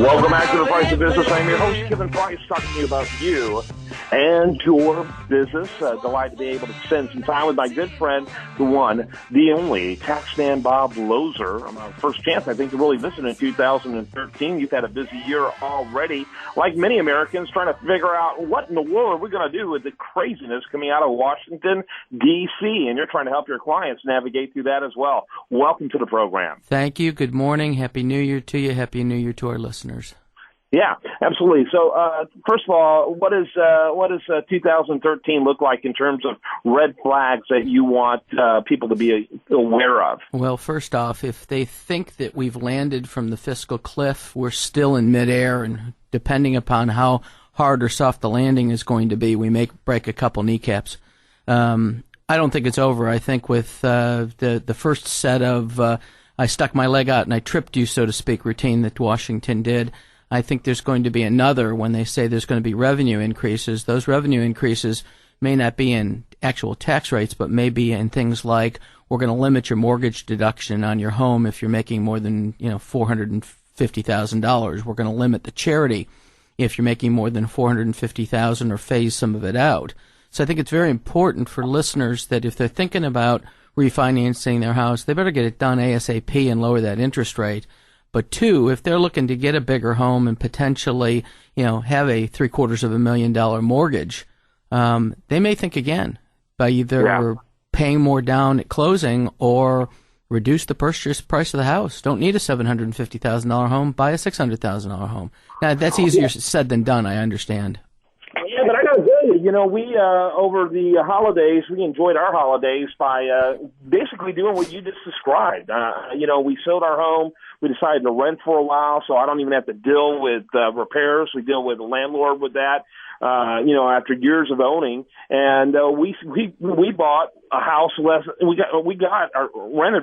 Welcome back to The Price of Business. I'm your host, Kevin Price, talking to you about you and your business. Delighted to be able to spend some time with my good friend, the one, the only, taxman Bob Loeser. First chance, I think, to really visit in 2013. You've had a busy year already. Like many Americans, trying to figure out what in the world are we going to do with the craziness coming out of Washington, D.C., and you're trying to help your clients navigate through that as well. Welcome to the program. Thank you. Good morning. Happy New Year to you. Happy New Year to our listeners. Yeah, absolutely. So, first of all, what does 2013 look like in terms of red flags that you want people to be aware of? Well, first off, if they think that we've landed from the fiscal cliff, we're still in midair, and depending upon how hard or soft the landing is going to be, we may break a couple kneecaps. I don't think it's over. I think with the first set of I stuck my leg out and I tripped you, so to speak, routine that Washington did, I think there's going to be another when they say there's going to be revenue increases. Those revenue increases may not be in actual tax rates, but may be in things like we're going to limit your mortgage deduction on your home if you're making more than $450,000. We're going to limit the charity if you're making more than $450,000 or phase some of it out. So I think it's very important for listeners that if they're thinking about refinancing their house, they better get it done ASAP and lower that interest rate. But two, if they're looking to get a bigger home and potentially, have a $750,000 mortgage, they may think again by either paying more down at closing or reduce the purchase price of the house. Don't need a $750,000 home, buy a $600,000 home. Now, that's easier said than done, I understand. Yeah, but I got to tell you, we over the holidays, we enjoyed our holidays by basically doing what you just described. We sold our home. We decided to rent for a while, so I don't even have to deal with repairs. We deal with the landlord with that. After years of owning, and we bought a house rented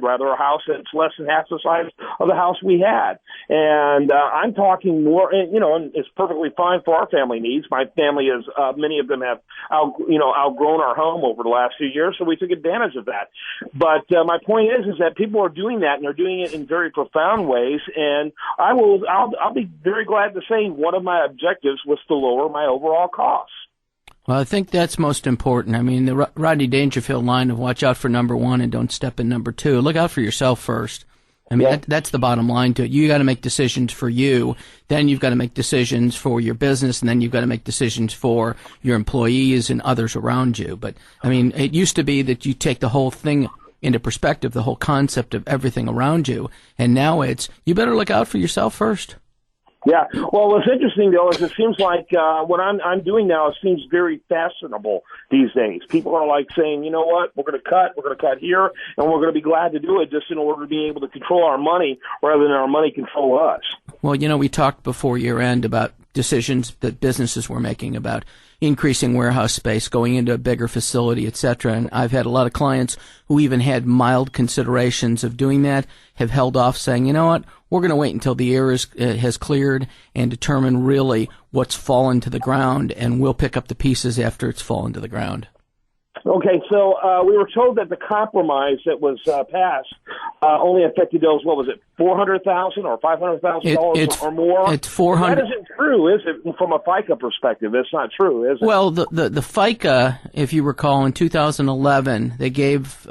a house that's less than half the size of the house we had, and I'm talking more, and it's perfectly fine for our family needs. My family is many of them have outgrown our home over the last few years, so we took advantage of that. But my point is that people are doing that, and they're doing it in very profound ways. And I'll be very glad to say one of my objectives was to lower my overall costs. Well, I think that's most important. I mean, the Rodney Dangerfield line of watch out for number one and don't step in number two. Look out for yourself first. I mean, that's the bottom line to it. You got to make decisions for you. Then you've got to make decisions for your business, and then you've got to make decisions for your employees and others around you. But, I mean, it used to be that you take the whole thing into perspective, the whole concept of everything around you. And now it's, you better look out for yourself first. Yeah. Well, what's interesting, though, is it seems like what I'm doing now, it seems very fashionable these days. People are like saying, you know what, we're going to cut here, and we're going to be glad to do it just in order to be able to control our money rather than our money control us. Well, we talked before year end about decisions that businesses were making about increasing warehouse space, going into a bigger facility, etc. And I've had a lot of clients who even had mild considerations of doing that, have held off saying, you know what, we're going to wait until the air has cleared and determine really what's fallen to the ground, and we'll pick up the pieces after it's fallen to the ground. Okay, so we were told that the compromise that was passed only affected those, what was it, $400,000 or $500,000 or more? It's $400,000. That isn't true, is it? From a FICA perspective, it's not true, is it? Well, the FICA, if you recall, in 2011, they gave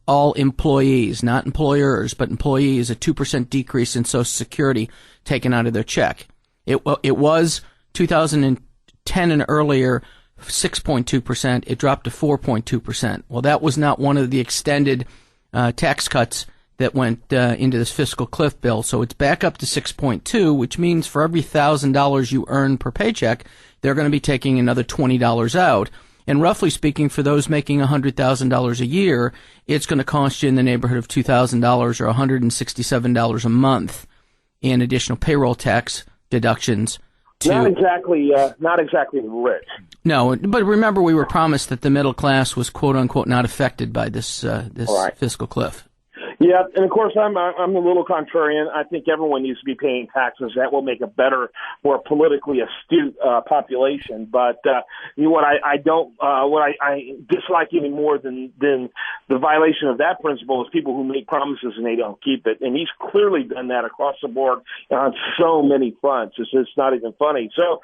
all employees, not employers, but employees, a 2% decrease in Social Security taken out of their check. It was 2010 and earlier 6.2%. It dropped to 4.2%. Well, that was not one of the extended tax cuts that went into this fiscal cliff bill. So it's back up to 6.2, which means for every $1,000 you earn per paycheck, they're going to be taking another $20 out. And roughly speaking, for those making $100,000 a year, it's going to cost you in the neighborhood of $2,000 or $167 a month in additional payroll tax deductions. Not exactly rich. No, but remember, we were promised that the middle class was "quote unquote" not affected by this fiscal cliff. Yeah, and of course I'm a little contrarian. I think everyone needs to be paying taxes. That will make a better, more politically astute population. But you know what I dislike even more than the violation of that principle is people who make promises and they don't keep it. And he's clearly done that across the board on so many fronts. It's just not even funny. So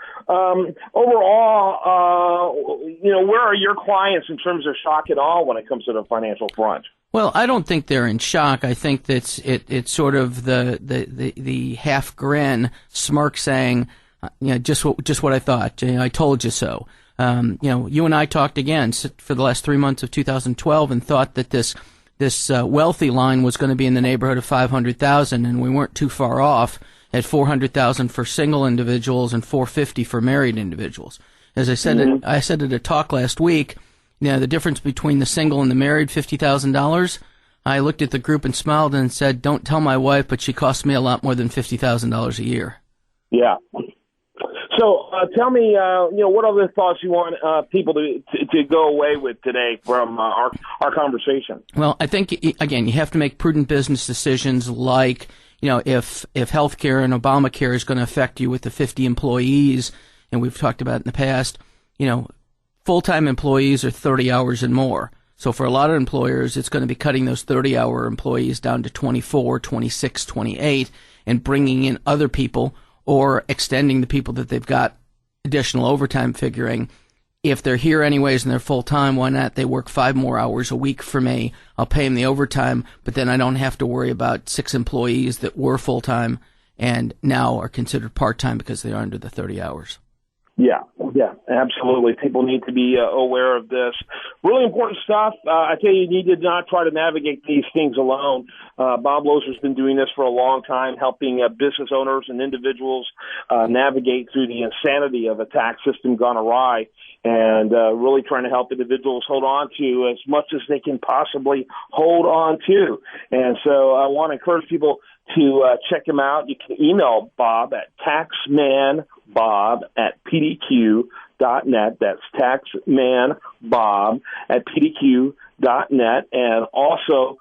overall, where are your clients in terms of shock at all when it comes to the financial front? Well, I don't think they're in shock. I think that's it's sort of the half grin, smirk, saying, just what I thought. I told you so. You and I talked again for the last 3 months of 2012 and thought that this wealthy line was going to be in the neighborhood of 500,000, and we weren't too far off at 400,000 for single individuals and 450 for married individuals. As I said, I said at a talk last week. The difference between the single and the married, $50,000. I looked at the group and smiled and said, "Don't tell my wife, but she costs me a lot more than $50,000 a year." Yeah. So tell me, what other thoughts you want people to go away with today from our conversation? Well, I think again, you have to make prudent business decisions. Like, if healthcare and Obamacare is going to affect you with the 50 employees, and we've talked about in the past, full-time employees are 30 hours and more. So for a lot of employers, it's going to be cutting those 30-hour employees down to 24, 26, 28, and bringing in other people or extending the people that they've got additional overtime, figuring if they're here anyways and they're full-time, why not? They work 5 more hours a week for me. I'll pay them the overtime, but then I don't have to worry about 6 employees that were full-time and now are considered part-time because they are under the 30 hours. Yeah, absolutely. People need to be aware of this. Really important stuff. I tell you need to not try to navigate these things alone. Bob Loeser's been doing this for a long time, helping business owners and individuals navigate through the insanity of a tax system gone awry, and really trying to help individuals hold on to as much as they can possibly hold on to. And so I want to encourage people to check him out. You can email Bob at taxmanbob@pdq.net. That's taxmanbob@pdq.net. And also,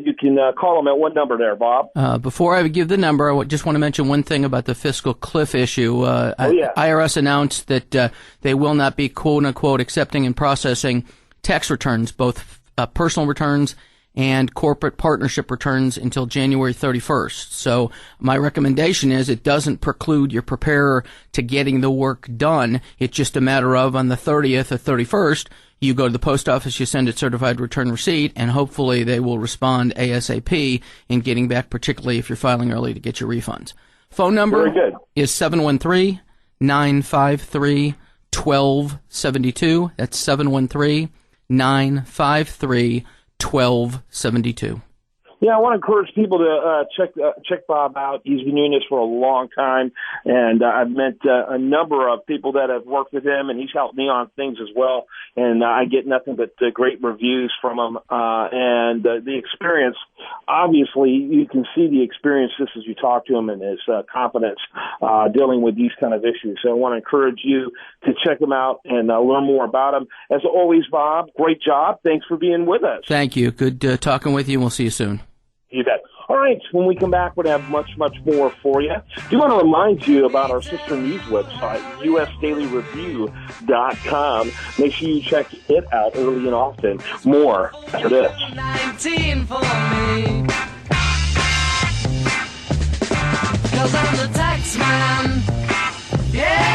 you can call him at what number there, Bob? Before I give the number, I just want to mention one thing about the fiscal cliff issue. IRS announced that they will not be, quote-unquote, accepting and processing tax returns, both personal returns and corporate partnership returns until January 31st. So my recommendation is it doesn't preclude your preparer to getting the work done. It's just a matter of on the 30th or 31st, you go to the post office, you send a certified return receipt, and hopefully they will respond ASAP in getting back, particularly if you're filing early to get your refunds. Phone number is 713-953-1272. That's 713-953-1272. 1272. Yeah, I want to encourage people to check Bob out. He's been doing this for a long time, and I've met a number of people that have worked with him, and he's helped me on things as well. And I get nothing but great reviews from him. And the experience, obviously, you can see the experience just as you talk to him and his confidence dealing with these kind of issues. So I want to encourage you to check him out and learn more about him. As always, Bob, great job. Thanks for being with us. Thank you. Good talking with you, and we'll see you soon. You bet. All right, when we come back, we're going to have much, much more for you. Do want to remind you about our sister news website, usdailyreview.com. Make sure you check it out early and often. More after this. 19 for me. 'Cause I'm the tax man. Yeah.